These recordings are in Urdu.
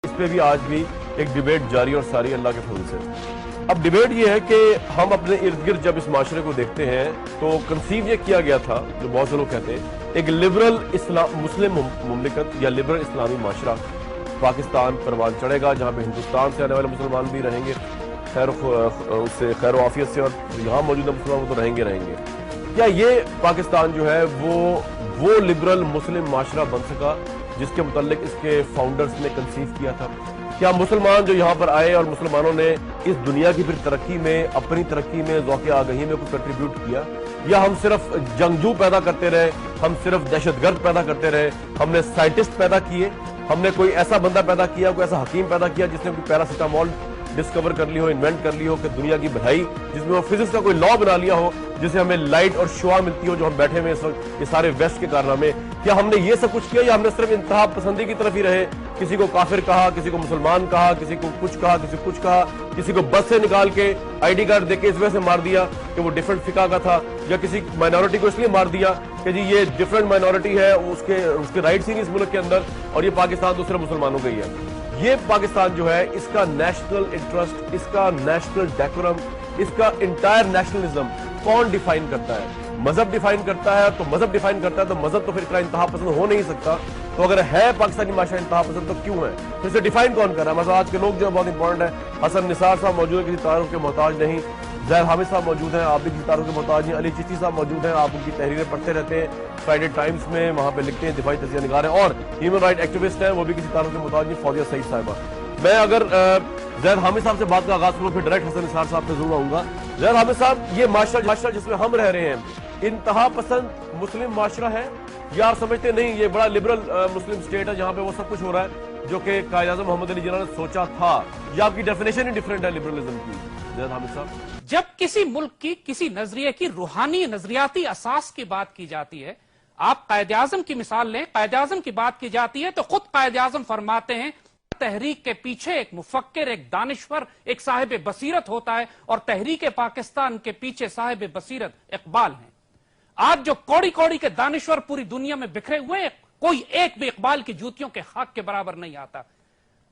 اس پہ بھی آج بھی ایک ڈیبیٹ جاری اور ساری اللہ کے فضل سے۔ اب ڈیبیٹ یہ ہے کہ ہم اپنے ارد گرد جب اس معاشرے کو دیکھتے ہیں تو کنسیو یہ کیا گیا تھا، جو بہت سے لوگ کہتے ہیں، ایک لبرل مسلم مملکت یا لبرل اسلامی معاشرہ پاکستان پروان چڑھے گا، جہاں پہ ہندوستان سے آنے والے مسلمان بھی رہیں گے خیر و عافیت سے، اور یہاں موجودہ مسلمان تو رہیں گے۔ کیا یہ پاکستان جو ہے وہ لبرل مسلم معاشرہ بن سکا جس کے متعلق اس کے فاؤنڈرز نے کنسیو کیا تھا؟ کیا مسلمان جو یہاں پر آئے اور مسلمانوں نے اس دنیا کی پھر ترقی میں، اپنی ترقی میں، ذوق آگہی میں کوئی کنٹریبیوٹ کیا، یا ہم صرف جنگجو پیدا کرتے رہے، ہم صرف دہشت گرد پیدا کرتے رہے، ہم نے سائنٹسٹ پیدا کیے، ہم نے کوئی ایسا بندہ پیدا کیا، کوئی ایسا حکیم پیدا کیا جس نے کوئی پیراسیٹامول ڈسکور کر لی ہو، انوینٹ کر لی ہو کہ دنیا کی بھلائی، جس میں وہ فزکس کا کوئی لا بنا لیا ہو جسے ہمیں لائٹ اور شعاع ملتی ہو جو ہم بیٹھے ہوئے اس وقت یہ سارے ویسٹ کے کارنامے؟ کیا ہم نے یہ سب کچھ کیا، یا ہم نے صرف انتہا پسندی کی طرف ہی رہے؟ کسی کو کافر کہا، کسی کو مسلمان کہا، کسی کو کچھ کہا، کسی کو کچھ کہا، کسی کو بس سے نکال کے آئی ڈی کارڈ دے کے اس وجہ سے مار دیا کہ وہ ڈیفرنٹ فقہ کا تھا، یا کسی مائنورٹی کو اس لیے مار دیا کہ جی یہ ڈیفرنٹ مائنورٹی ہے، اس کے رائٹس ہی نہیں اس ملک کے اندر، اور یہ پاکستان تو صرف مسلمانوں کا ہی ہے۔ یہ پاکستان جو ہے، اس کا نیشنل انٹرسٹ، اس کا نیشنل ڈیکورم، اس کا انٹائر نیشنلزم کون ڈیفائن کرتا ہے؟ مذہب ڈیفائن کرتا ہے، تو مذہب ڈیفائن کرتا ہے تو مذہب تو پھر اتنا انتہا پسند ہو نہیں سکتا، تو اگر ہے پاکستانی معاشرہ انتہا پسند تو کیوں ہے؟ پھر اسے ڈیفائن کون کر رہا ہے؟ مثلا آج کے لوگ جو بہت امپورٹنٹ ہے، حسن نثار صاحب موجود ہیں، کسی تعارف کے محتاج نہیں، زید حامد صاحب موجود ہیں، آپ بھی کسی تعارف کے محتاج نہیں، علی چشتی صاحب موجود ہیں، آپ ان کی تحریریں پڑھتے رہتے ہیں، فرائیڈے ٹائمز میں وہاں پہ لکھتے ہیں، دفاعی تجزیہ نگار ہیں اور ہیومن رائٹ ایکٹیوسٹ ہیں، وہ بھی کسی تعارف کے محتاج نہیں، فوزیہ سعید صاحبہ۔ میں اگر زید حامد صاحب سے بات کا آغاز کروں، پھر ڈائریکٹ حسن نثار صاحب پہ ضرور آؤں گا۔ زید حامد صاحب، یہ معاشرہ جس میں ہم رہ رہے ہیں انتہا پسند مسلم معاشرہ ہے، یا آپ سمجھتے نہیں یہ بڑا لبرل مسلم اسٹیٹ ہے جہاں پہ وہ سب کچھ ہو رہا ہے جو کہ قائد اعظم محمد علی جناح نے سوچا تھا؟ یا آپ کی ڈیفینیشن ہی ڈیفرنٹ ہے لبرلزم کی؟ زید حامد صاحب، جب کسی ملک کی کسی نظریے کی روحانی نظریاتی اساس کی بات کی جاتی ہے، آپ قائد اعظم کی مثال لیں، قائد اعظم کی بات کی جاتی ہے تو خود قائد اعظم فرماتے ہیں تحریک کے پیچھے ایک مفکر، ایک دانشور، ایک صاحب بصیرت ہوتا ہے، اور تحریک پاکستان کے پیچھے صاحب بصیرت اقبال ہیں۔ آج جو کوڑی کوڑی کے دانشور پوری دنیا میں بکھرے ہوئے ہیں، کوئی ایک بھی اقبال کی جوتیوں کے خاک کے برابر نہیں آتا۔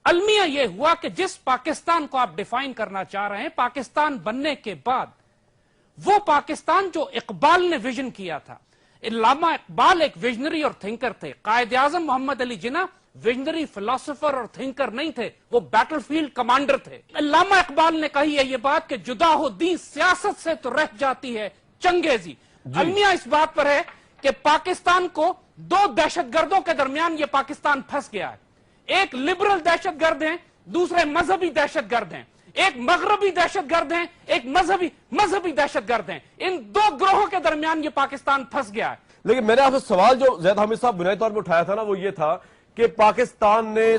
المیہ یہ ہوا کہ جس پاکستان کو آپ ڈیفائن کرنا چاہ رہے ہیں، پاکستان بننے کے بعد وہ پاکستان جو اقبال نے ویژن کیا تھا، علامہ اقبال ایک ویژنری اور تھنکر تھے، قائد اعظم محمد علی جناح ویژنری فلسفر اور تھنکر نہیں تھے، وہ بیٹل فیلڈ کمانڈر تھے۔ علامہ اقبال نے کہی ہے یہ بات کہ جدا ہو دین سیاست سے تو رہ جاتی ہے چنگیزی۔ المیہ اس بات پر ہے کہ پاکستان کو دو دہشت گردوں کے درمیان یہ پاکستان پھنس گیا ہے، ایک لبرل دہشت گرد ہیں، دوسرے مذہبی دہشت گرد ہیں، ایک مغربی دہشت گرد ہیں، ایک مذہبی دہشت گرد ہیں، ان دو گروہوں کے درمیان یہ پاکستان پھنس گیا ہے۔ لیکن میں نے آپ سے سوال جو زید حامد صاحب بنیادی طور پہ اٹھایا تھا نا، وہ یہ تھا کہ پاکستان نے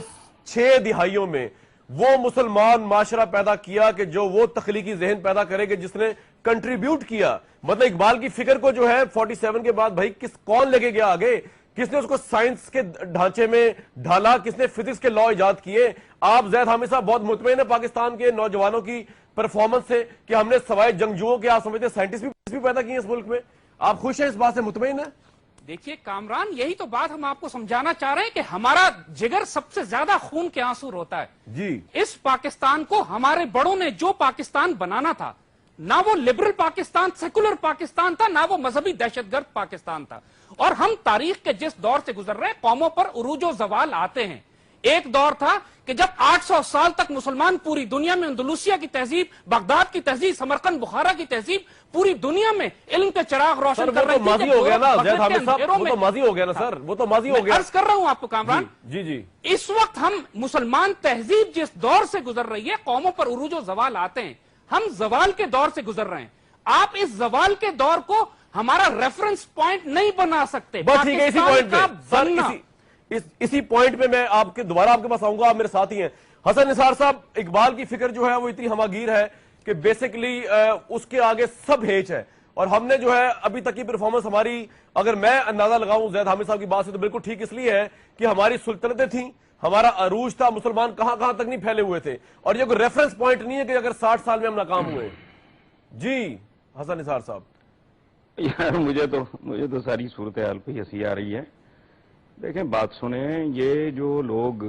6 دہائیوں میں وہ مسلمان معاشرہ پیدا کیا کہ جو وہ تخلیقی ذہن پیدا کرے کہ جس نے کنٹریبیوٹ کیا، مطلب اقبال کی فکر کو جو ہے 47 کے بعد بھائی کون لے کے گیا آگے؟ کس نے اس کو سائنس کے ڈھانچے میں ڈھالا؟ کس نے فزکس کے لا ایجاد کیے؟ آپ زید حامد صاحب بہت مطمئن ہیں پاکستان کے نوجوانوں کی پرفارمنس سے کہ ہم نے سوائے جنگجوؤں کے آپ سمجھتے ہیں سائنٹسٹ بھی پیدا کیے ہیں اس ملک میں؟ آپ خوش ہیں اس بات سے، مطمئن ہیں؟ دیکھیے کامران، یہی تو بات ہم آپ کو سمجھانا چاہ رہے ہیں کہ ہمارا جگر سب سے زیادہ خون کے آنسو ہوتا ہے جی۔ اس پاکستان کو ہمارے بڑوں نے جو پاکستان بنانا تھا، نہ وہ لبرل پاکستان، سیکولر پاکستان تھا، نہ وہ مذہبی دہشت گرد پاکستان تھا۔ اور ہم تاریخ کے جس دور سے گزر رہے ہیں، قوموں پر عروج و زوال آتے ہیں۔ ایک دور تھا کہ جب 800 سال تک مسلمان پوری دنیا میں اندلوسیہ کی تہذیب، بغداد کی تہذیب، سمرقند بخارا کی تہذیب پوری دنیا میں علم کے چراغ روشن کر رہی تھی۔ ماضی ہو گیا نا زید حامد صاحب، وہ تو ماضی ہو گیا نا سر، وہ تو ماضی ہو گیا۔ عرض کر رہا ہوں آپ کو کامران، جی اس وقت ہم مسلمان تہذیب جس دور سے گزر رہی ہے، قوموں پر عروج و زوال آتے ہیں، ہم زوال کے دور سے گزر رہے ہیں۔ آپ اس زوال کے دور کو ہمارا ریفرنس پوائنٹ نہیں بنا سکتے۔ بس ٹھیک ہے، اسی پوائنٹ پہ سر، اسی پوائنٹ پہ میں دوبارہ آپ کے پاس آؤں گا، آپ میرے ساتھ ہی ہیں۔ حسن نثار صاحب، اقبال کی فکر جو ہے وہ اتنی ہماگیر ہے کہ بیسیکلی اس کے آگے سب ہیچ ہے، اور ہم نے جو ہے ابھی تک کی پرفارمنس ہماری، اگر میں اندازہ لگاؤں زید حامد صاحب کی بات سے تو بالکل ٹھیک اس لیے ہے کہ ہماری سلطنتیں تھیں، ہمارا عروج تھا، مسلمان کہاں تک نہیں پھیلے ہوئے تھے، اور یہ کوئی ریفرنس پوائنٹ نہیں ہے کہ اگر 60 سال میں ہم ناکام ہوئے۔ جی حسن نثار صاحب۔ یار مجھے تو ساری صورتحال پہ ہنسی آ رہی ہے۔ دیکھیں بات سنیں، یہ جو لوگ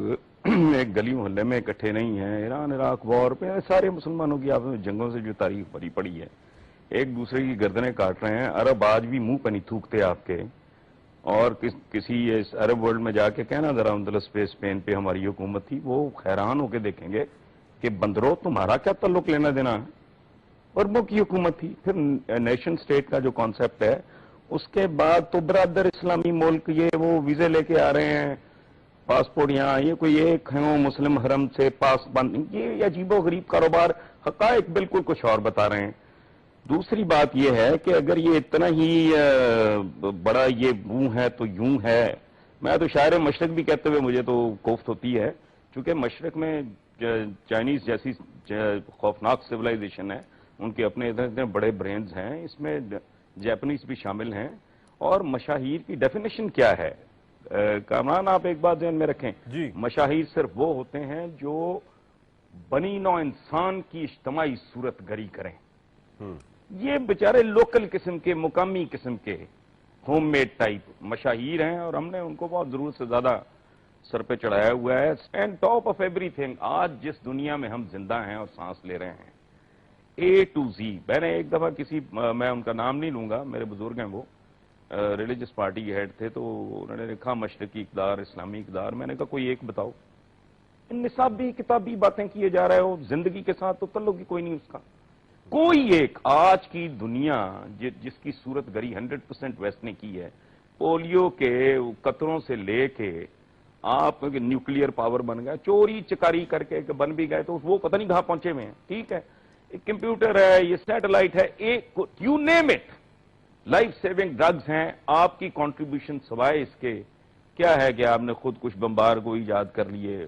ایک گلی محلے میں اکٹھے نہیں ہیں. ایران عراق وار پہ سارے مسلمانوں کی آپ جنگوں سے جو تاریخ بھری پڑی ہے, ایک دوسرے کی گردنیں کاٹ رہے ہیں. عرب آج بھی منہ پہ نہیں تھوکتے آپ کے, اور کسی اس عرب ورلڈ میں جا کے کہنا ذرا اندلس پہ اسپین پہ ہماری حکومت تھی, وہ حیران ہو کے دیکھیں گے کہ بندروں تمہارا کیا تعلق لینا دینا ہے, عربوں کی حکومت تھی. پھر نیشن سٹیٹ کا جو کانسیپٹ ہے, اس کے بعد تو برادر اسلامی ملک یہ وہ ویزے لے کے آ رہے ہیں, پاسپورٹ یہاں, یہ کوئی ایک ہے مسلم حرم سے پاس بند, یہ عجیب و غریب کاروبار, حقائق بالکل کچھ اور بتا رہے ہیں. دوسری بات یہ ہے کہ اگر یہ اتنا ہی بڑا یہ منہ ہے تو یوں ہے. میں تو شاعر مشرق بھی کہتے ہوئے مجھے تو کوفت ہوتی ہے, چونکہ مشرق میں چائنیز جیسی خوفناک سویلائزیشن ہے, ان کے اپنے اتنے بڑے برینز ہیں, اس میں جیپنیز بھی شامل ہیں. اور مشاہیر کی ڈیفینیشن کیا ہے کامران, آپ ایک بات ذہن میں رکھیں, جی مشاہیر صرف وہ ہوتے ہیں جو بنی نوع انسان کی اجتماعی صورت گری کریں. یہ بیچارے لوکل قسم کے, مقامی قسم کے, ہوم میڈ ٹائپ مشاہیر ہیں, اور ہم نے ان کو بہت ضرورت سے زیادہ سر پہ چڑھایا ہوا ہے. And top of every thing, آج جس دنیا میں ہم زندہ ہیں اور سانس لے رہے ہیں, اے ٹو زی. میں نے ایک دفعہ کسی, میں ان کا نام نہیں لوں گا, میرے بزرگ ہیں وہ, ریلیجس پارٹی کے ہیڈ تھے, تو انہوں نے لکھا مشرقی اقدار, اسلامی اقدار. میں نے کہا کوئی ایک بتاؤ. ان نصابی کتابی باتیں کیے جا رہے ہو, زندگی کے ساتھ تو تعلق ہی کوئی نہیں اس کا. کوئی ایک آج کی دنیا جس کی صورت گری 100% ویسٹ نے کی ہے, پولیو کے قطروں سے لے کے آپ نیوکلیئر پاور بن گیا, چوری چکاری کر کے بن بھی گئے, تو وہ پتہ نہیں کہاں پہنچے ہوئے ہیں. ٹھیک ہے, ایک کمپیوٹر ہے, یہ سیٹلائٹ ہے, ایک you name it, life saving drugs ہیں. آپ کی کنٹریبیوشن سوائے اس کے کیا ہے کہ آپ نے خود کچھ بمبار کو ایجاد کر لیے,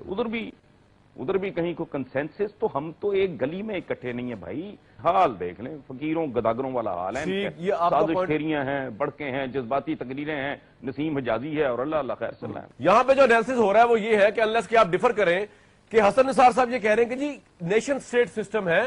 ادھر بھی کہیں کو کنسنسس. تو ہم تو ایک گلی میں اکٹھے نہیں ہیں بھائی. حال دیکھ لیں, فقیروں گداگروں والا حال ہے. سازش پھیریاں ہیں, بڑکے ہیں, جذباتی تقریریں ہیں, نسیم حجازی ہے, اور اللہ اللہ خیر صلی اللہ. یہاں پہ جو انالیسس ہو رہا ہے وہ یہ ہے کہ انلیس کہ آپ ڈیفر کریں کہ حسن نثار صاحب یہ کہہ رہے ہیں کہ جی نیشن سٹیٹ سسٹم ہے,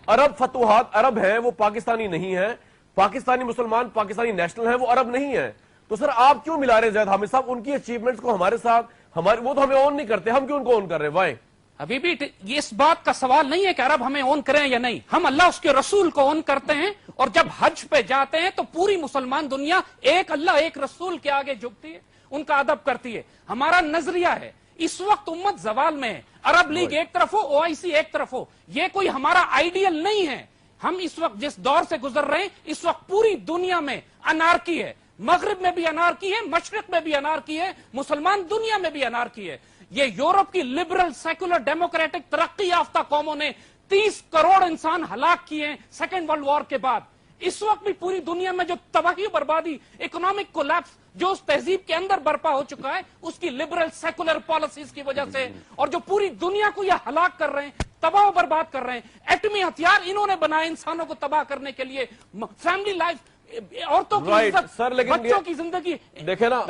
عرب فتوحات عرب ہیں, وہ پاکستانی نہیں ہیں, پاکستانی مسلمان پاکستانی نیشنل ہیں, وہ عرب نہیں ہیں. تو سر آپ کیوں ملا رہے ہیں زید حامد صاحب ان کی اچیومنٹس کو ہمارے ساتھ؟ وہ تو ہمیں اون نہیں کرتے, ہم کیوں ان کو اون کر رہے ہیں؟ وائے ابھی بھی یہ اس بات کا سوال نہیں ہے کہ عرب ہمیں اون کریں یا نہیں, ہم اللہ اس کے رسول کو اون کرتے ہیں. اور جب حج پہ جاتے ہیں تو پوری مسلمان دنیا ایک اللہ ایک رسول کے آگے جھکتی ہے, ان کا ادب کرتی ہے. ہمارا نظریہ ہے اس وقت امت زوال میں ہے, عرب لیگ ایک طرف ہو, OIC ایک طرف ہو, یہ کوئی ہمارا آئیڈیل نہیں ہے. ہم اس وقت جس دور سے گزر رہے ہیں, اس وقت پوری دنیا میں انارکی ہے. مغرب میں بھی انارکی ہے, مشرق میں بھی انارکی ہے, مسلمان دنیا میں بھی انارکی ہے. یہ یورپ کی لبرل سیکولر ڈیموکریٹک ترقی یافتہ قوموں نے 30 کروڑ انسان ہلاک کیے ہیں سیکنڈ ورلڈ وار کے بعد. اس وقت بھی پوری دنیا میں جو تباہی و بربادی, اکنامک کولیپس جو اس تہذیب کے اندر برپا ہو چکا ہے, اس کی لبرل سیکولر پالیسیز کی وجہ سے, اور جو پوری دنیا کو یہ ہلاک کر رہے ہیں, تباہ و برباد کر رہے ہیں. ایٹمی ہتھیار انہوں نے بنائے انسانوں کو تباہ کرنے کے لیے, فیملی لائف, عورتوں کی عزت, بچوں کی زندگی دیکھیں نا.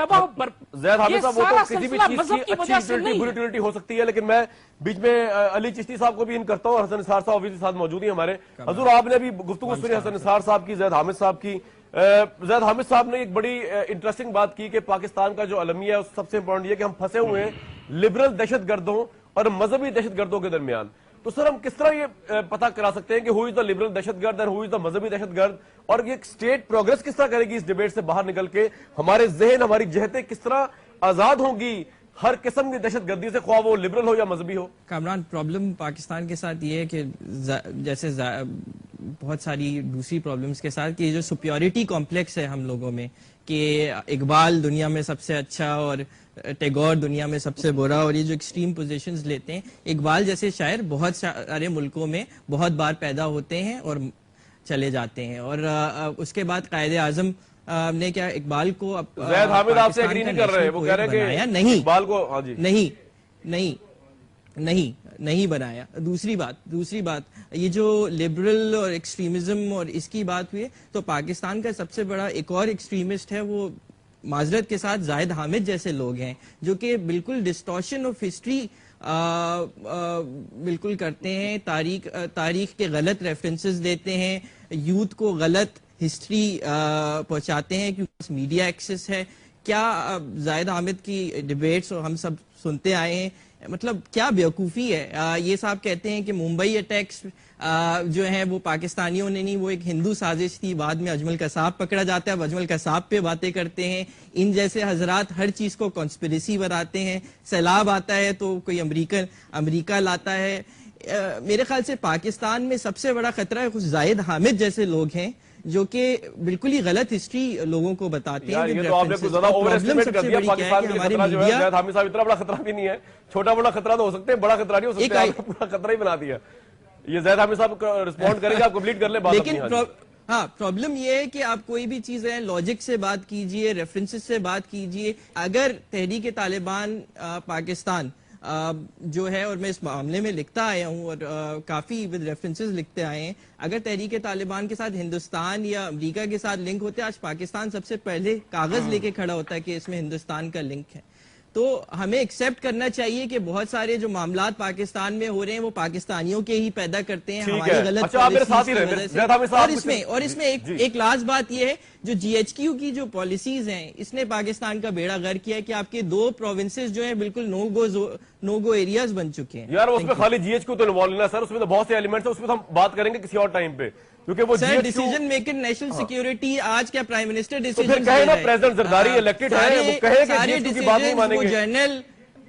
زید حامد صاحب وہ تو کسی بھی چیز کی اچھی بریٹلٹی ہو سکتی ہے, لیکن میں بیچ میں علی چشتی صاحب کو بھی ان کرتا ہوں, اور حسن نثار صاحب بھی ساتھ موجود ہیں ہمارے. حضور آپ نے بھی گفتگو سنی حسن نثار صاحب کی, زید حامد صاحب کی. زید حامد صاحب نے ایک بڑی انٹرسٹنگ بات کی کہ پاکستان کا جو المیہ ہے سب سے امپورٹنٹ یہ کہ ہم پھنسے ہوئے ہیں لبرل دہشت گردوں اور مذہبی دہشت گردوں کے درمیان. تو سر ہم کس طرح یہ پتا کرا سکتے ہیں کہ ہو از دا لبرل دہشت گرد اور ہو از دا مذہبی دہشت گرد, اور یہ اسٹیٹ پروگرس کس طرح کرے گی اس ڈیبیٹ سے باہر نکل کے؟ ہمارے ذہن, ہماری جہتیں کس طرح آزاد ہوں گی ہر قسم کی دہشت گردی سے, خواہ وہ لبرل ہو یا مذہبی ہو؟ کامران, پرابلم پاکستان کے ساتھ یہ ہے کہ جیسے بہت ساری دوسری پرابلمز کے ساتھ کہ یہ جو سپیورٹی کمپلیکس ہے ہم لوگوں میں, کہ اقبال دنیا میں سب سے اچھا اور ٹیگور دنیا میں سب سے برا, اور یہ جو ایکسٹریم پوزیشنز لیتے ہیں. اقبال جیسے شاعر بہت سارے ملکوں میں بہت بار پیدا ہوتے ہیں اور چلے جاتے ہیں, اور اس کے بعد قائد اعظم نے کیا اقبال کو زید حامد آپ سے ایگری نہیں کر رہے, وہ کہہ رہے ہیں کہ نہیں اقبال کو, ہاں جی نہیں بنایا. دوسری بات یہ جو لبرل اور ایکسٹریمزم اور اس کی بات ہوئی, تو پاکستان کا سب سے بڑا ایک اور ایکسٹریمسٹ ہے, وہ معذرت کے ساتھ زاہد حامد جیسے لوگ ہیں, جو کہ بالکل ڈسٹورشن آف ہسٹری بالکل کرتے ہیں, تاریخ کے غلط ریفرنسز دیتے ہیں, یوتھ کو غلط ہسٹری پہنچاتے ہیں کیونکہ میڈیا ایکسس ہے. کیا زاہد حامد کی ڈیبیٹس ہم سب سنتے آئے ہیں مطلب کیا بیوقوفی ہے. یہ صاحب کہتے ہیں کہ ممبئی اٹیکس جو ہیں وہ پاکستانیوں نے نہیں, وہ ایک ہندو سازش تھی, بعد میں اجمل قصاب پکڑا جاتا ہے, اب اجمل قصاب پہ باتیں کرتے ہیں. ان جیسے حضرات ہر چیز کو کانسپریسی بناتے ہیں. سیلاب آتا ہے تو کوئی امریکہ لاتا ہے. میرے خیال سے پاکستان میں سب سے بڑا خطرہ ہے کچھ زاہد حامد جیسے لوگ ہیں جو کہ بالکل ہی غلط ہسٹری لوگوں کو بتاتے ہیں. یہ تو آپ نے کچھ زیادہ اوور اسٹیمیٹ کر دیا. پاکستان کے خطرہ جو ہے زاہد حامد صاحب اتنا بڑا خطرہ بھی نہیں ہے, چھوٹا بڑا خطرہ تو ہو سکتے ہیں, بڑا خطرہ نہیں ہو سکتا. آپ نے پورا خطرہ ہی بنا دیا. یہ زاہد حامد صاحب رسپونڈ کریں گے, آپ کمپلیٹ کر لیں بات. لیکن ہاں پرابلم یہ ہے کہ آپ کوئی بھی چیز ہے لاجک سے بات کیجئے, ریفرنسز سے بات کیجئے. اگر تحریک طالبان پاکستان جو ہے, اور میں اس معاملے میں لکھتا آیا ہوں اور کافی ود ریفرنسز لکھتے آئے ہیں, اگر تحریک طالبان کے ساتھ ہندوستان یا امریکہ کے ساتھ لنک ہوتے, آج پاکستان سب سے پہلے کاغذ لے کے کھڑا ہوتا ہے کہ اس میں ہندوستان کا لنک ہے. تو ہمیں ایکسیپٹ کرنا چاہیے کہ بہت سارے جو معاملات پاکستان میں ہو رہے ہیں وہ پاکستانیوں کے ہی پیدا کرتے ہیں, ہماری غلط پالیسیز. اور اس میں ایک لاسٹ بات یہ ہے, جو جی ایچ کیو کی جو پالیسیز ہیں اس نے پاکستان کا بیڑا غرق کیا ہے کہ آپ کے 2 پروونسز جو ہیں بالکل نو گو ایریاز بن چکے ہیں. یار اس میں خالی جی ایچ کیو تو انوالو نہیں ہے سر, اس میں تو بہت سے ایلیمنٹس ہیں, اس میں ہم بات کریں گے کسی اور ٹائم پہ, کیونکہ وہ سر ڈیسیجن میکر نیشنل سیکیورٹی آج کیا پرائم منسٹر ڈیسیجن تو پھر کہے نا پریزیڈنٹ زرداری الیکٹڈ ہے, وہ کہے کہ جی ایچ کیو کی بات نہیں مانیں گے. جنرل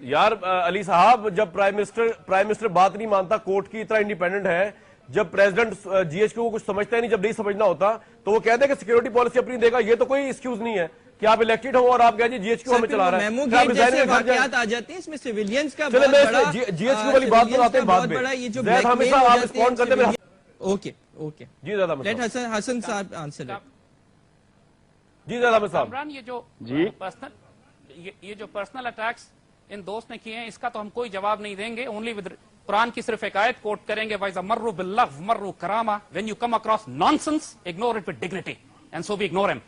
یار علی صاحب, جب پرائم منسٹر بات نہیں مانتا, کورٹ کی اتنا انڈیپینڈنٹ ہے, جب پریزیڈنٹ جی ایچ کیو کو کچھ سمجھتا ہی نہیں, جب نہیں سمجھنا ہوتا تو وہ کہتے ہیں کہ سیکیورٹی پالیسی اپنی دے گا. یہ تو کوئی ایکسکیوز نہیں ہے کہ آپ الیکٹڈ ہو اور آپ کہہ جی ایچ کیو ہمیں چلا رہا ہے. میمو گیٹ جیسے واقعات آ جاتے ہیں, اس میں سیویلینز کا بہت بڑا جی ایچ کیو والی بات تو آتے ہیں بعد میں. زید حامد صاحب آپ رسپونڈ کرتے ہیں. اوکے جی زید حامد لیٹ حسن صاحب آنسر. جی زید حامد صاحب. عمران, یہ جو پرسنل اٹیکس ان دوست نے کیے ہیں, اس کا تو ہم کوئی جواب نہیں دیں گے. اونلی ود قرآن کی صرف ایک آیت کوٹ کریں گے, وَإِذَا مَرُّوا بِاللَّغْوِ مَرُّوا كِرَامًا. When you come across nonsense, ignore it with dignity. And so we ignore him.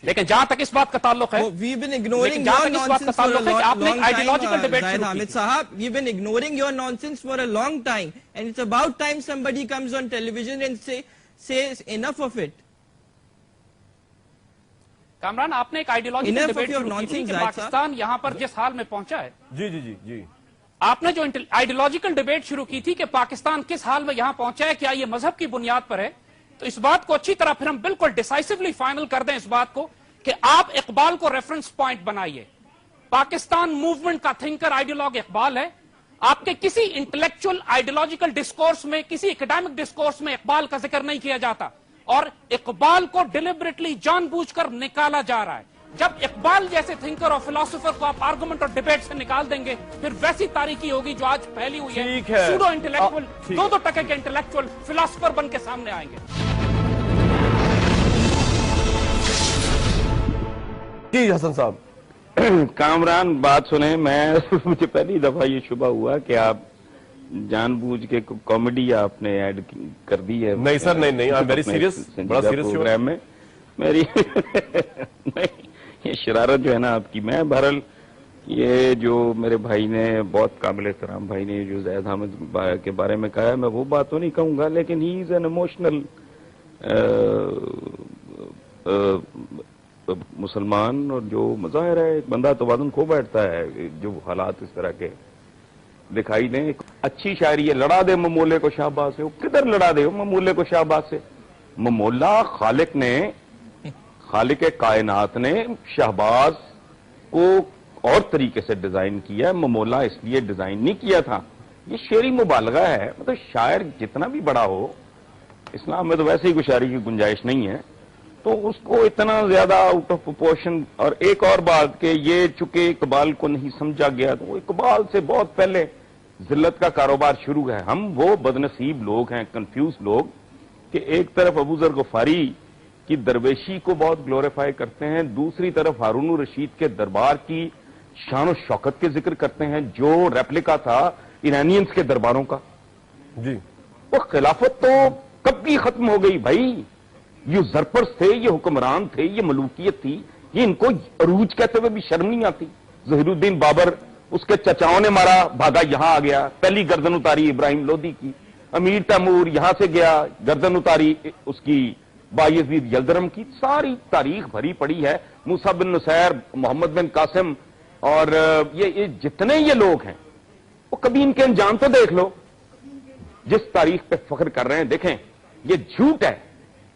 لیکن جہاں تک اس بات کا تعلق ہے, we've been ignoring your nonsense for a long time. Zahid Hamid Sahab, we've been ignoring your nonsense for a long time, and it's about time somebody comes on television and says enough of it. Kamran, آپ نے ایک آئیڈیالوجیکل ڈیبیٹ شروع کی تھی کہ پاکستان یہاں پر جس حال میں پہنچا ہے. جی جی جی جی آپ نے جو آئیڈیالوجیکل ڈیبیٹ شروع کی تھی کہ پاکستان کس حال میں یہاں پہنچا ہے, کیا یہ مذہب کی بنیاد پر ہے, تو اس بات کو اچھی طرح پھر ہم بالکل ڈیسائسولی فائنل کر دیں اس بات کو کہ آپ اقبال کو ریفرنس پوائنٹ بنائیے. پاکستان موومنٹ کا تھنکر آئیڈیالوگ اقبال ہے. آپ کے کسی انٹلیکچوئل آئیڈیالوجیکل ڈسکورس میں, کسی اکیڈیمک ڈسکورس میں اقبال کا ذکر نہیں کیا جاتا, اور اقبال کو ڈیلیبریٹلی جان بوجھ کر نکالا جا رہا ہے. جب اقبال جیسے تھنکر اور فلاسفر کو آپ آرگومنٹ اور ڈیبیٹ سے نکال دیں گے, پھر ویسی تاریخی ہوگی جو آج پھیلی ہوئی ہے. سوڈو انٹلیکچوئل 2 ٹکے کے انٹلیکچوئل فلاسفر بن کے سامنے آئیں گے. جی حسن صاحب. کامران بات سنیں, مجھے پہلی دفعہ یہ شبہ ہوا کہ آپ جان بوجھ کے کامیڈی آپ نے ایڈ کر دی ہے. نہیں سر, نہیں, I'm very serious, بڑا سیریس پروگرام میں میری یہ شرارت جو ہے نا آپ کی. میں بہرحال یہ جو میرے بھائی نے, بہت قابل احترام بھائی نے جو زید حامد کے بارے میں کہا ہے, میں وہ بات تو نہیں کہوں گا, لیکن ہی از این ایموشنل مسلمان, اور جو مظاہر ہے ایک بندہ توازن کھو بیٹھتا ہے جو حالات اس طرح کے دکھائی دیں. اچھی شاعری ہے, لڑا دے ممولے کو شہباز سے. وہ کدھر لڑا دے ممولے کو شہباز سے؟ ممولا خالق کائنات نے شہباز کو اور طریقے سے ڈیزائن کیا ہے, ممولا اس لیے ڈیزائن نہیں کیا تھا. یہ شعری مبالغہ ہے. مطلب شاعر جتنا بھی بڑا ہو, اسلام میں تو ویسے ہی کوئی شاعری کی گنجائش نہیں ہے, تو اس کو اتنا زیادہ آؤٹ آف پروپورشن. اور ایک اور بات کہ یہ چونکہ اقبال کو نہیں سمجھا گیا, تو اقبال سے بہت پہلے ذلت کا کاروبار شروع ہے. ہم وہ بدنصیب لوگ ہیں, کنفیوز لوگ, کہ ایک طرف ابو ذر غفاری کی درویشی کو بہت گلوریفائی کرتے ہیں, دوسری طرف ہارون الرشید کے دربار کی شان و شوکت کے ذکر کرتے ہیں جو ریپلیکا تھا ایرانینز کے درباروں کا. جی وہ خلافت تو کب کی ختم ہو گئی بھائی. یہ زرپرس تھے, یہ حکمران تھے, یہ ملوکیت تھی, یہ ان کو عروج کہتے ہوئے بھی شرم نہیں آتی. ظہیر الدین بابر, اس کے چچاؤں نے مارا, بھاگا یہاں آ گیا, پہلی گردن اتاری ابراہیم لودھی کی. امیر تیمور یہاں سے گیا, گردن اتاری اس کی بایزید یلدرم کی. ساری تاریخ بھری پڑی ہے. موسیٰ بن نصیر, محمد بن قاسم, اور یہ جتنے یہ لوگ ہیں, وہ کبھی ان کے انجام تو دیکھ لو. جس تاریخ پہ فخر کر رہے ہیں دیکھیں یہ جھوٹ ہے,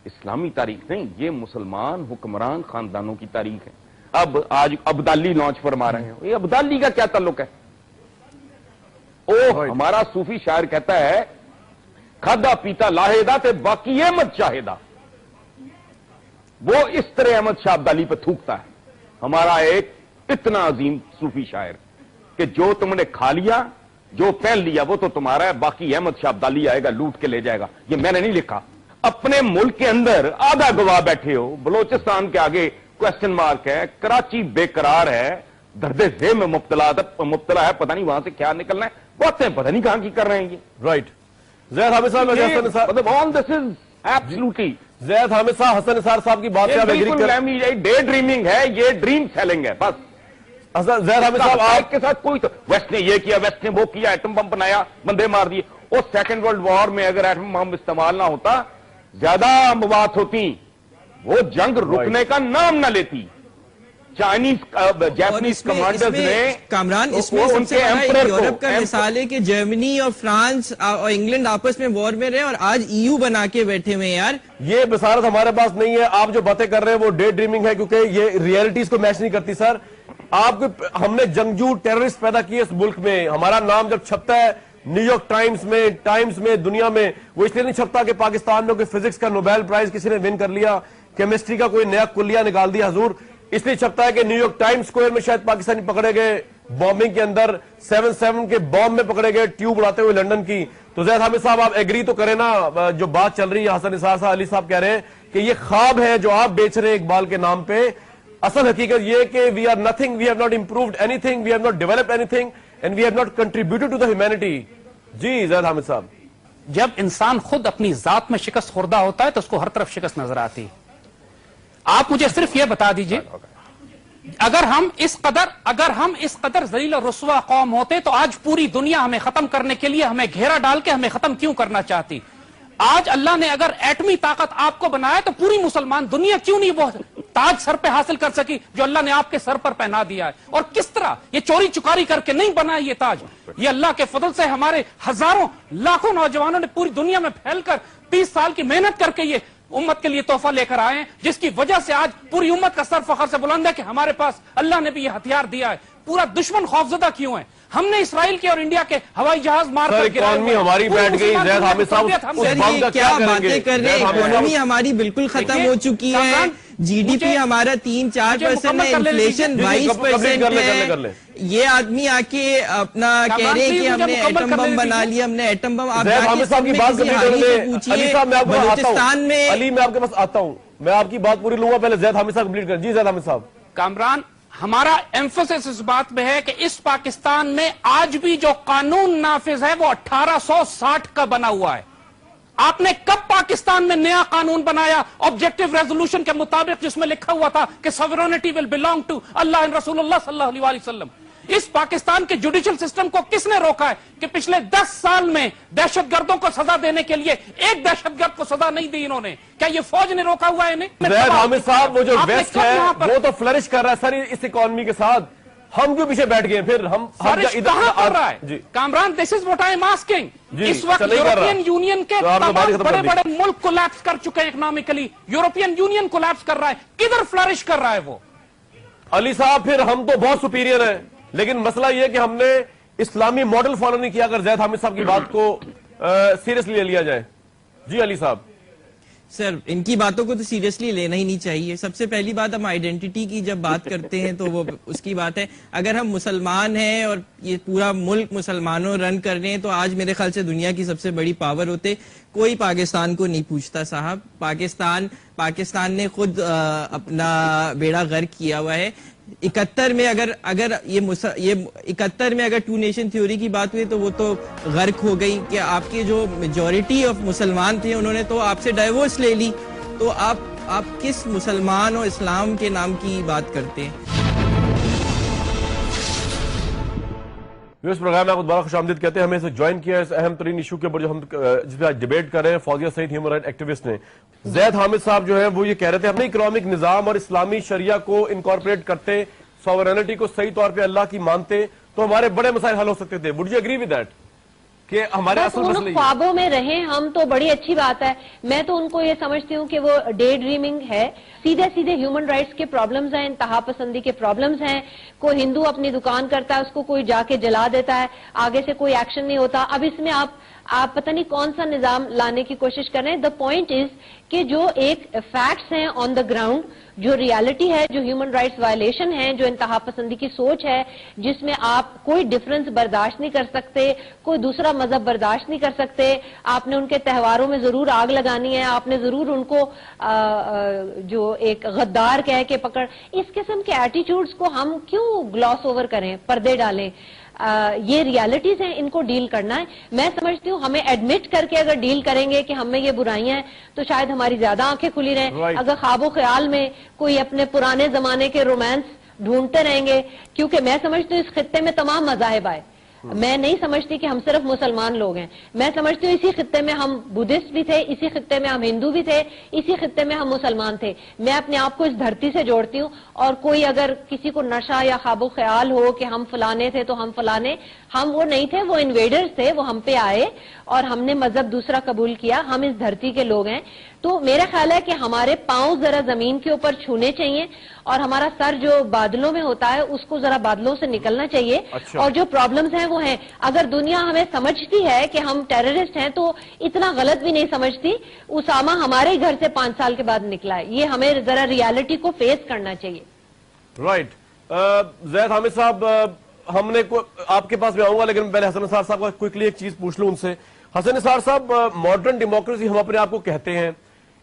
اسلامی تاریخ نہیں, یہ مسلمان حکمران خاندانوں کی تاریخ ہے. اب آج ابدالی لانچ فرما رہے ہیں, یہ ابدالی کا کیا تعلق ہے؟ ہمارا صوفی شاعر کہتا ہے کھادا پیتا لاہیدہ تے باقی احمد شاہدہ. وہ اس طرح احمد شاہ ابدالی پہ تھوکتا ہے. ہمارا ایک اتنا عظیم صوفی شاعر کہ جو تم نے کھا لیا, جو پہن لیا وہ تو تمہارا ہے, باقی احمد شاہ ابدالی آئے گا لوٹ کے لے جائے گا. یہ میں نے نہیں لکھا. اپنے ملک کے اندر آدھا گواہ بیٹھے ہو, بلوچستان کے آگے کوشچن مارک ہے, کراچی بے قرار ہے, درد ذہن میں مبتلا ہے, پتہ نہیں وہاں سے کیا نکلنا ہے, باتیں پتہ نہیں کہاں کی کر رہے ہیں یہ. رائٹ. زید حامد صاحب, مطلب all this is absolutely زید حامد صاحب, حسن نثار صاحب کی بات سے آپ ایگری کریں؟ ڈے ڈریمنگ ہے, یہ ڈریم سیلنگ ہے بس. زید حامد صاحب آپ کے ساتھ کوئی تو ویسٹ نے یہ کیا, ویسٹ نے وہ کیا, ایٹم بم بنایا, بندے مار دیے. اور سیکنڈ ورلڈ وار میں اگر ایٹم بم استعمال نہ ہوتا زیادہ مواد ہوتی, وہ جنگ رکنے کا نام نہ لیتی. چائنیز جاپنیز کمانڈرز نے کامران اس میں سب سے بڑا یورپ کا مثال ہے کہ جرمنی اور فرانس اور انگلینڈ آپس میں وار میں رہے اور آج EU بنا کے بیٹھے ہوئے. یار یہ بصارت ہمارے پاس نہیں ہے. آپ جو باتیں کر رہے ہیں وہ ڈے ڈریمنگ ہے, کیونکہ یہ ریئلٹیز کو میچ نہیں کرتی. سر آپ کو, ہم نے جنگجو ٹیررسٹ پیدا کیے اس ملک میں. ہمارا نام جب چھپتا ہے نیو یارک ٹائمز میں دنیا میں, وہ اس لیے نہیں چھپتا کہ پاکستان میں کوئی فزکس کا نوبیل پرائز کسی نے ون کر لیا, کیمسٹری کا کوئی نیا کلیہ نکال دیا. حضور اس لیے چھپتا ہے کہ نیو یارک ٹائمز اسکوائر میں شاید پاکستانی پکڑے گئے بامبنگ کے اندر, 7/7 کے بام میں پکڑے گئے ٹیوب اڑاتے ہوئے لندن کی. تو زید حامد صاحب آپ ایگری تو کریں نا, جو بات چل رہی ہے حسن نثار صاحب, علی صاحب کہہ رہے ہیں کہ یہ خواب ہے جو آپ بیچ رہے ہیں اقبال کے نام پہ. اصل حقیقت یہ کہ we are nothing, we have not improved any thing, we have not developed any thing, and we have not contributed to the humanity. جی زید حامد صاحب, جب انسان خود اپنی ذات میں شکست خوردہ ہوتا ہے تو اس کو ہر طرف شکست نظر آتی. آپ مجھے صرف یہ بتا دیجئے, اگر ہم اس قدر ذلیل و رسوا قوم ہوتے تو آج پوری دنیا ہمیں ختم کرنے کے لیے ہمیں گھیرا ڈال کے ہمیں ختم کیوں کرنا چاہتی؟ آج اللہ نے اگر ایٹمی طاقت آپ کو بنایا تو پوری مسلمان دنیا کیوں نہیں وہ تاج سر پہ حاصل کر سکی جو اللہ نے آپ کے سر پر پہنا دیا ہے؟ اور کس طرح یہ چوری چکاری کر کے نہیں بنا یہ تاج, یہ اللہ کے فضل سے ہمارے ہزاروں لاکھوں نوجوانوں نے پوری دنیا میں پھیل کر 30 سال کی محنت کر کے یہ امت کے لیے تحفہ لے کر آئے ہیں, جس کی وجہ سے آج پوری امت کا سر فخر سے بلند ہے کہ ہمارے پاس اللہ نے بھی یہ ہتھیار دیا ہے. پورا دشمن خوفزدہ کیوں ہے؟ ہم نے اسرائیل کے اور انڈیا کے ہوائی جہاز مار کر اکانومی ہماری بیٹھ گئی. زید حامد صاحب کیا باتیں کر رہے ہیں؟ اکانومی ہماری بالکل ختم ہو چکی ہے, جی ڈی پی ہمارا 3-4% ہے, انفلیشن 22% ہے. یہ آدمی آ کے اپنا کہہ رہے ہیں کہ ہم نے ایٹم بم بنا لیا, ہم نے ایٹم بم. آپ بلوچستان میں, علی میں آپ کے پاس آتا ہوں, میں آپ کی بات پوری لوں گا, پہلے زید حامد صاحب کمپلیٹ کریں. جی زید حامد صاحب. کامران, ہمارا ایمفسس اس بات میں ہے کہ اس پاکستان میں آج بھی جو قانون نافذ ہے وہ 1860 کا بنا ہوا ہے. آپ نے کب پاکستان میں نیا قانون بنایا آبجیکٹو ریزولوشن کے مطابق, جس میں لکھا ہوا تھا کہ sovereignty will belong to Allah and رسول اللہ صلی اللہ علیہ وسلم. اس پاکستان کے جوڈیشل سسٹم کو کس نے روکا ہے کہ پچھلے 10 سال میں دہشت گردوں کو سزا دینے کے لیے ایک دہشت گرد کو سزا نہیں دی انہوں نے؟ کیا یہ فوج نے روکا ہوا ہے انہیں؟ زید حامد صاحب, وہ جو ویسٹ ہے وہ تو فلرش کر رہا ہے سر اس اکانومی کے ساتھ, ہم کیوں پیچھے بیٹھ گئے؟ پھر ہم کہاں کر رہا ہے Kamran? This is what I am asking. اس وقت یورپین یونین کے تمام بڑے بڑے ملک کولیپس کر چکے ہیں اکنامکلی, یورپین یونین کولیپس کر رہا ہے, کدھر فلرش کر رہا ہے وہ؟ علی صاحب پھر ہم تو بہت سپیریئر ہیں, لیکن مسئلہ یہ کہ ہم نے اسلامی ماڈل فالو نہیں کیا. اگر زید حامد صاحب کی بات کو سیریسلی لے لیا جائے. جی علی صاحب. سر ان کی باتوں کو تو سیریسلی لینا ہی نہیں چاہیے. سب سے پہلی بات, ہم آئیڈینٹی کی جب بات کرتے ہیں تو وہ اس کی بات ہے. اگر ہم مسلمان ہیں اور یہ پورا ملک مسلمانوں رن کر رہے ہیں تو آج میرے خیال سے دنیا کی سب سے بڑی پاور ہوتے. کوئی پاکستان کو نہیں پوچھتا صاحب. پاکستان نے خود اپنا بیڑا غرق کیا ہوا ہے. 71 میں اگر یہ 71 میں اگر 2 نیشن تھیوری کی بات ہوئی تو وہ تو غرق ہو گئی کہ آپ کے جو میجورٹی آف مسلمان تھے انہوں نے تو آپ سے ڈائیورس لے لی. تو آپ کس مسلمان اور اسلام کے نام کی بات کرتے ہیں؟ اس پروگرام میں آپ کو دوبارہ خوش آمدید کہتے ہیں. ہمیں اسے جوائن کیا اس اہم ترین ایشو کے اوپر جو ہم جس پہ آج ڈیبیٹ کر رہے ہیں, فوزیہ سعید ہیومن رائٹ ایکٹیوسٹ نے. زید حامد صاحب جو ہے وہ یہ کہہ رہے تھے اپنے اکنامک نظام اور اسلامی شریعہ کو انکارپوریٹ کرتے, سوورنٹی کو صحیح طور پہ اللہ کی مانتے, تو ہمارے بڑے مسائل حل ہو سکتے تھے. Would you agree with that کہ ہمارے بس اصل ان مسئلے خوابوں میں رہیں ہم تو بڑی اچھی بات ہے. میں تو ان کو یہ سمجھتی ہوں کہ وہ ڈے ڈریمنگ ہے. سیدھے سیدھے ہیومن رائٹس کے پرابلمز ہیں, انتہا پسندی کے پرابلمز ہیں. کوئی ہندو اپنی دکان کرتا ہے, اس کو کوئی جا کے جلا دیتا ہے, آگے سے کوئی ایکشن نہیں ہوتا. اب اس میں آپ پتہ نہیں کون سا نظام لانے کی کوشش کر رہے ہیں. دا پوائنٹ از کہ جو ایک فیکٹس ہیں آن دا گراؤنڈ, جو ریالٹی ہے, جو ہیومن رائٹس وائلیشن ہے, جو انتہا پسندی کی سوچ ہے, جس میں آپ کوئی ڈفرنس برداشت نہیں کر سکتے, کوئی دوسرا مذہب برداشت نہیں کر سکتے, آپ نے ان کے تہواروں میں ضرور آگ لگانی ہے, آپ نے ضرور ان کو جو ایک غدار کہہ کے پکڑ, اس قسم کے ایٹیٹیوڈز کو ہم کیوں گلاس اوور کریں, پردے ڈالیں. یہ ریالٹیز ہیں, ان کو ڈیل کرنا ہے. میں سمجھتی ہوں ہمیں ایڈمٹ کر کے اگر ڈیل کریں گے کہ ہم میں یہ برائیاں ہیں تو شاید ہماری زیادہ آنکھیں کھلی رہیں. اگر خواب و خیال میں کوئی اپنے پرانے زمانے کے رومانس ڈھونڈتے رہیں گے, کیونکہ میں سمجھتی ہوں اس خطے میں تمام مذاہب آئے. میں نہیں سمجھتی کہ ہم صرف مسلمان لوگ ہیں. میں سمجھتی ہوں اسی خطے میں ہم بدھسٹ بھی تھے, اسی خطے میں ہم ہندو بھی تھے, اسی خطے میں ہم مسلمان تھے. میں اپنے آپ کو اس دھرتی سے جوڑتی ہوں. اور کوئی اگر کسی کو نشہ یا خواب و خیال ہو کہ ہم فلانے تھے تو ہم فلانے, ہم وہ نہیں تھے, وہ انویڈرز تھے, وہ ہم پہ آئے اور ہم نے مذہب دوسرا قبول کیا. ہم اس دھرتی کے لوگ ہیں. تو میرا خیال ہے کہ ہمارے پاؤں ذرا زمین کے اوپر چھونے چاہیے اور ہمارا سر جو بادلوں میں ہوتا ہے اس کو ذرا بادلوں سے نکلنا چاہیے. اور جو پرابلمز ہیں وہ ہیں. اگر دنیا ہمیں سمجھتی ہے کہ ہم ٹیررسٹ ہیں تو اتنا غلط بھی نہیں سمجھتی. اسامہ ہمارے ہی گھر سے 5 سال کے بعد نکلا ہے. یہ ہمیں ذرا ریالٹی کو فیس کرنا چاہیے. رائٹ. زید حامد صاحب, ہم نے آپ کے پاس میں آؤں گا, لیکن پہلے حسن نثار صاحب کو کوئکلی ایک چیز پوچھ لوں ان سے. حسن نثار صاحب, ماڈرن ڈیموکریسی ہم اپنے آپ کو کہتے ہیں,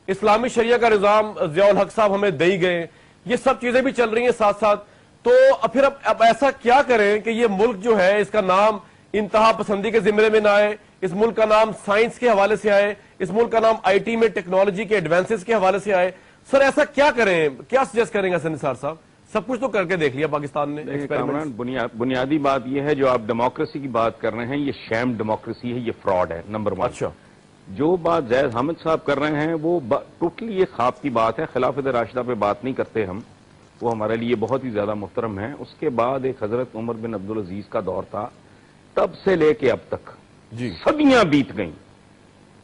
اسلامی شریعہ کا نظام ضیاء الحق صاحب ہمیں دے ہی گئے, یہ سب چیزیں بھی چل رہی ہیں ساتھ ساتھ. تو پھر اب ایسا کیا کریں کہ یہ ملک جو ہے اس کا نام انتہا پسندی کے زمرے میں نہ آئے, اس ملک کا نام سائنس کے حوالے سے آئے, اس ملک کا نام آئی ٹی میں ٹیکنالوجی کے ایڈوانسز کے حوالے سے آئے. سر ایسا کیا کریں, کیا سجیسٹ کریں گے حسن نثار صاحب؟ سب کچھ تو کر کے دیکھ لیا پاکستان نے. کامران, بنیادی بات یہ ہے جو آپ ڈیموکریسی کی بات کر رہے ہیں, یہ شیم ڈیموکریسی ہے, یہ فراڈ ہے. نمبر 1. اچھا, جو بات زید حامد صاحب کر رہے ہیں وہ ٹوٹلی یہ خواب کی بات ہے. خلافت راشدہ پہ بات نہیں کرتے ہم, وہ ہمارے لیے بہت ہی زیادہ محترم ہیں. اس کے بعد ایک حضرت عمر بن عبدالعزیز کا دور تھا, تب سے لے کے اب تک جی صدیاں بیت گئیں.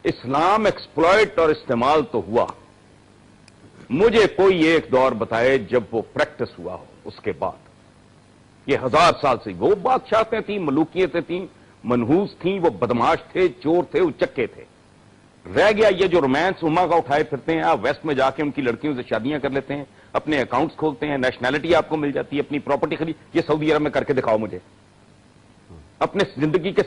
اسلام ایکسپلائٹ اور استعمال تو ہوا, مجھے کوئی ایک دور بتائے جب وہ پریکٹس ہوا ہو. اس کے بعد یہ 1000 سال سے وہ بادشاہتیں تھیں, ملوکیتیں تھیں, منحوس تھیں, وہ بدماش تھے, چور تھے, اچکے تھے. رہ گیا یہ جو رومانس اما کا اٹھائے پھرتے ہیں, آپ ویسٹ میں جا کے ان کی لڑکیوں سے شادیاں کر لیتے ہیں, اپنے اکاؤنٹس کھولتے ہیں, نیشنلٹی آپ کو مل جاتی ہے, اپنی پراپرٹی خرید. یہ سعودی عرب میں کر کے دکھاؤ مجھے. اپنے زندگی کے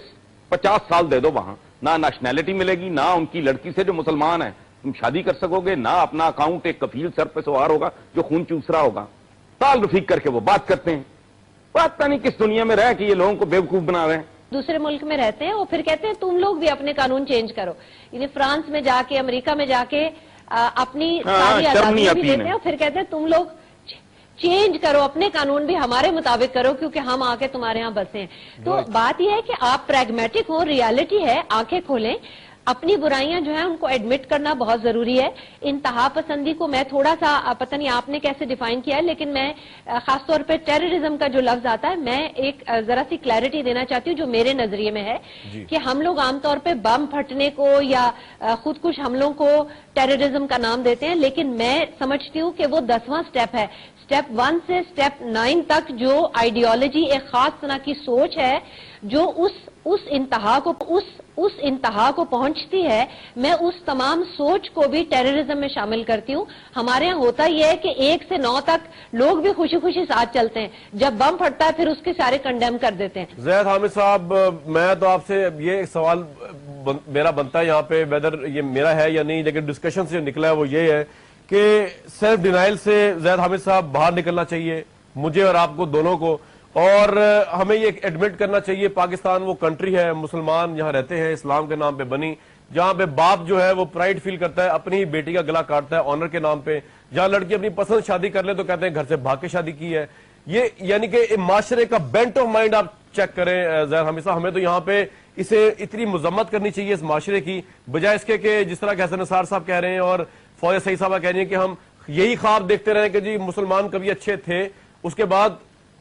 50 سال دے دو وہاں, نہ نیشنلٹی ملے گی, نہ ان کی لڑکی سے جو مسلمان ہیں تم شادی کر سکو گے, نہ اپنا اکاؤنٹ ایک کفیل سر پہ سوار ہوگا جو خون چوس رہا ہوگا. تال رفیق کر کے وہ بات کرتے ہیں. پتہ نہیں کس دنیا میں رہ کہ یہ لوگوں کو بیوقوف بنا رہے ہیں. دوسرے ملک میں رہتے ہیں, وہ پھر کہتے ہیں تم لوگ بھی اپنے قانون چینج کرو. یعنی فرانس میں جا کے, امریکہ میں جا کے اپنی ساری آزادی بھی دیتے ہیں, اور پھر کہتے ہیں تم لوگ چینج کرو, اپنے قانون بھی ہمارے مطابق کرو کیونکہ ہم آ کے تمہارے ہاں بسے ہیں. تو بات یہ ہے کہ آپ پریگمیٹک ہو, ریالٹی ہے, آنکھیں کھولیں. اپنی برائیاں جو ہیں ان کو ایڈمٹ کرنا بہت ضروری ہے. انتہا پسندی کو میں تھوڑا سا, پتہ نہیں آپ نے کیسے ڈیفائن کیا ہے, لیکن میں خاص طور پہ ٹیررزم کا جو لفظ آتا ہے, میں ایک ذرا سی کلیئرٹی دینا چاہتی ہوں جو میرے نظریے میں ہے کہ ہم لوگ عام طور پہ بم پھٹنے کو یا خودکش حملوں کو ٹیررزم کا نام دیتے ہیں, لیکن میں سمجھتی ہوں کہ وہ 10واں سٹیپ ہے. سٹیپ 1 سے سٹیپ 9 تک جو آئیڈیالوجی, ایک خاص طرح کی سوچ ہے جو اس انتہا کو پہنچتی ہے, میں اس تمام سوچ کو بھی ٹیررزم میں شامل کرتی ہوں. ہمارے ہاں ہوتا یہ ہے کہ 1 سے 9 تک لوگ بھی خوشی خوشی ساتھ چلتے ہیں, جب بم پھٹتا ہے پھر اس کے سارے کنڈیم کر دیتے ہیں. زید حامد صاحب, میں تو آپ سے یہ سوال میرا بنتا ہے یہاں پہ, ویدر یہ میرا ہے یا نہیں, لیکن ڈسکشن سے جو نکلا ہے وہ یہ ہے کہ سیلف ڈینائل سے زید حامد صاحب باہر نکلنا چاہیے, مجھے اور آپ کو دونوں کو, اور ہمیں یہ ایڈمٹ کرنا چاہیے پاکستان وہ کنٹری ہے, مسلمان یہاں رہتے ہیں, اسلام کے نام پہ بنی, جہاں پہ باپ جو ہے وہ پرائڈ فیل کرتا ہے, اپنی ہی بیٹی کا گلا کاٹتا ہے آنر کے نام پہ, جہاں لڑکی اپنی پسند شادی کر لے تو کہتے ہیں گھر سے بھاگ کے شادی کی ہے. یہ یعنی کہ معاشرے کا بینٹ آف مائنڈ آپ چیک کریں زید حامد صاحب, ہمیں تو یہاں پہ اسے اتنی مذمت کرنی چاہیے اس معاشرے کی, بجائے اس کے کہ جس طرح کہ حسن نثار صاحب کہہ رہے ہیں اور فوزیہ سعید صاحبہ کہہ رہی ہیں کہ ہم یہی خواب دیکھتے رہے کہ جی مسلمان کبھی اچھے تھے, اس کے بعد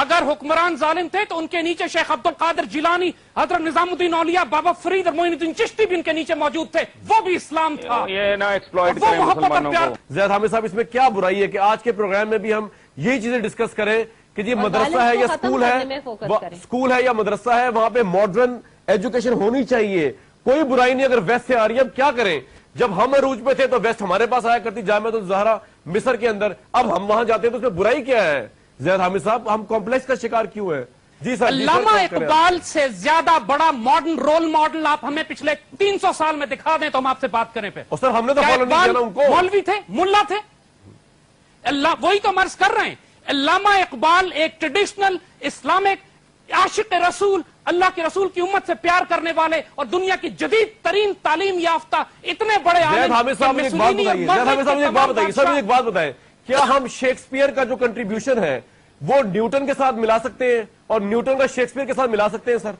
اگر حکمران ظالم تھے تو ان کے نیچے شیخ عبد القادر جیلانی، حضرت نظام الدین اولیاء، بابا فرید اور معین الدین چشتی بھی ان کے نیچے موجود تھے، وہ بھی اسلام تھا۔ یہ نہ ایکسپلائٹ وہ کریں محبت اور مسلمانوں پیار۔ کو۔ زید حامد صاحب، اس میں کیا برائی ہے کہ آج کے پروگرام میں بھی ہم یہی چیزیں ڈسکس کریں کہ یہ مدرسہ ہے یا اسکول ہے، اسکول ہے یا مدرسہ ہے، وہاں پہ ماڈرن ایجوکیشن ہونی چاہیے، کوئی برائی نہیں اگر ویسٹ سے آ رہی ہے۔ اب کیا کریں، جب ہم عروج پہ تھے تو ویسٹ ہمارے پاس آیا کرتی جامعۃ الزہرا مصر کے اندر، اب ہم وہاں جاتے ہیں تو اس میں برائی کیا ہے؟ زید حامد صاحب، ہم کمپلیکس کا شکار کیوں ہے؟ جی سر۔ علامہ اقبال سے زیادہ بڑا ماڈرن رول ماڈل آپ ہمیں پچھلے 300 سال میں دکھا دیں تو ہم آپ سے بات کریں پہ۔ اور سر ہم نے تو فالو نہیں کیا نا ان کو۔ مولوی تھے، ملا تھے، وہی تو مرض کر رہے ہیں۔ علامہ اقبال ایک ٹریڈیشنل اسلامک عاشق رسول، اللہ کے رسول کی امت سے پیار کرنے والے اور دنیا کی جدید ترین تعلیم یافتہ اتنے بڑے زید حامد صاحب ایک بات بتائیے، زید حامد صاحب ایک بات بتائیے، سر ایک بات بتائیں، کیا ہم شیکسپیئر کا جو کنٹریبیوشن ہے وہ نیوٹن کے ساتھ ملا سکتے ہیں اور نیوٹن کا شیکسپیئر کے ساتھ ملا سکتے ہیں سر؟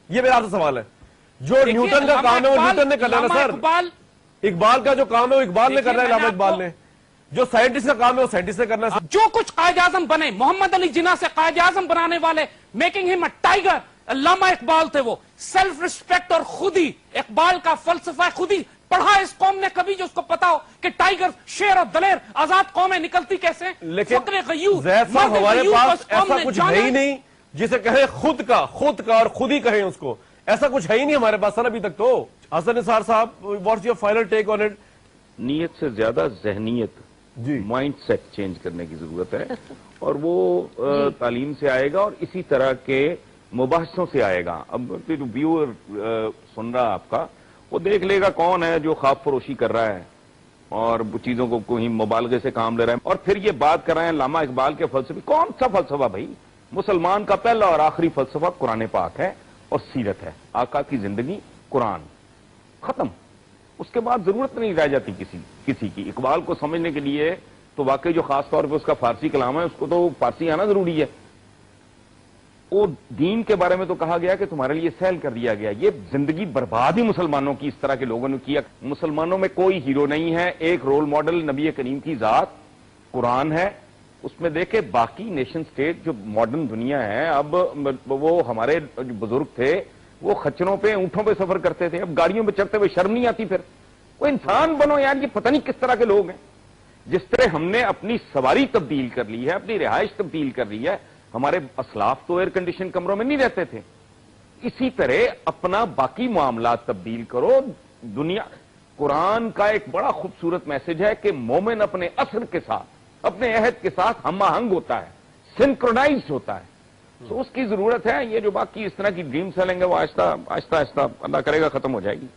یہ میرا آپ سے سوال ہے۔ جو نیوٹن کا کام ہے وہ نیوٹن نے کرنا ہے نا سر۔ اقبال کا جو کام ہے وہ اقبال نے کرنا ہے، علامہ اقبال نے۔ جو سائنٹسٹ کا کام ہے وہ سائنٹسٹ نے کرنا ہے۔ جو کچھ قائد اعظم بنے، محمد علی جناح سے قائد اعظم بنانے والے، میکنگ ہم اے ٹائیگر، علامہ اقبال تھے وہ۔ سیلف ریسپیکٹ اور خودی، اقبال کا فلسفہ خودی پڑھا اس قوم نے کبھی جو اس کو پتا ہو کہ ٹائیگر شیر اور دلیر آزاد قومیں نکلتی کیسے ہیں؟ لیکن فقر غیور، زید صاحب مرد ہمارے غیور کو پاس اس قوم ایسا نے کچھ جانا ہے ہی نہیں جسے کہیں خود کا اور خود ہی کہیں اس کو، ایسا کچھ ہے ہی نہیں ہمارے پاس سر ابھی تک تو۔ حسن نثار صاحب، what's your final take on it? نیت سے زیادہ ذہنیت، جی، مائنڈ سیٹ چینج کرنے کی ضرورت ہے، اور وہ تعلیم سے آئے گا اور اسی طرح کے مباحثوں سے آئے گا۔ اب جو ویور سن رہا آپ کا، وہ دیکھ لے گا کون ہے جو خواب فروشی کر رہا ہے اور چیزوں کو کوئی مبالغے سے کام لے رہا ہے، اور پھر یہ بات کر رہے ہیں علامہ اقبال کے فلسفے۔ کون سا فلسفہ بھائی؟ مسلمان کا پہلا اور آخری فلسفہ قرآن پاک ہے اور سیرت ہے، آقا کی زندگی، قرآن، ختم۔ اس کے بعد ضرورت نہیں رہ جاتی کسی کی۔ اقبال کو سمجھنے کے لیے تو واقعی جو خاص طور پہ اس کا فارسی کلام ہے، اس کو تو فارسی آنا ضروری ہے۔ وہ دین کے بارے میں تو کہا گیا کہ تمہارے لیے سیل کر دیا گیا۔ یہ زندگی برباد ہی مسلمانوں کی اس طرح کے لوگوں نے کیا۔ مسلمانوں میں کوئی ہیرو نہیں ہے، ایک رول ماڈل نبی کریم کی ذات قرآن ہے۔ اس میں دیکھے باقی نیشن سٹیٹ جو ماڈرن دنیا ہے، اب وہ ہمارے جو بزرگ تھے وہ خچروں پہ، اونٹوں پہ سفر کرتے تھے، اب گاڑیوں پہ چڑھتے ہوئے شرم نہیں آتی؟ پھر کوئی انسان بنو یار، یہ پتہ نہیں کس طرح کے لوگ ہیں۔ جس طرح ہم نے اپنی سواری تبدیل کر لی ہے، اپنی رہائش تبدیل کر لی ہے، ہمارے اسلاف تو ایئر کنڈیشن کمروں میں نہیں رہتے تھے، اسی طرح اپنا باقی معاملات تبدیل کرو۔ دنیا، قرآن کا ایک بڑا خوبصورت میسج ہے کہ مومن اپنے عصر کے ساتھ، اپنے عہد کے ساتھ ہم آہنگ ہوتا ہے، سنکرونائزڈ ہوتا ہے۔ تو اس کی ضرورت ہے۔ یہ جو باقی اس طرح کی ڈریم سیلنگ ہے وہ آہستہ آہستہ اللہ کرے گا ختم ہو جائے گی۔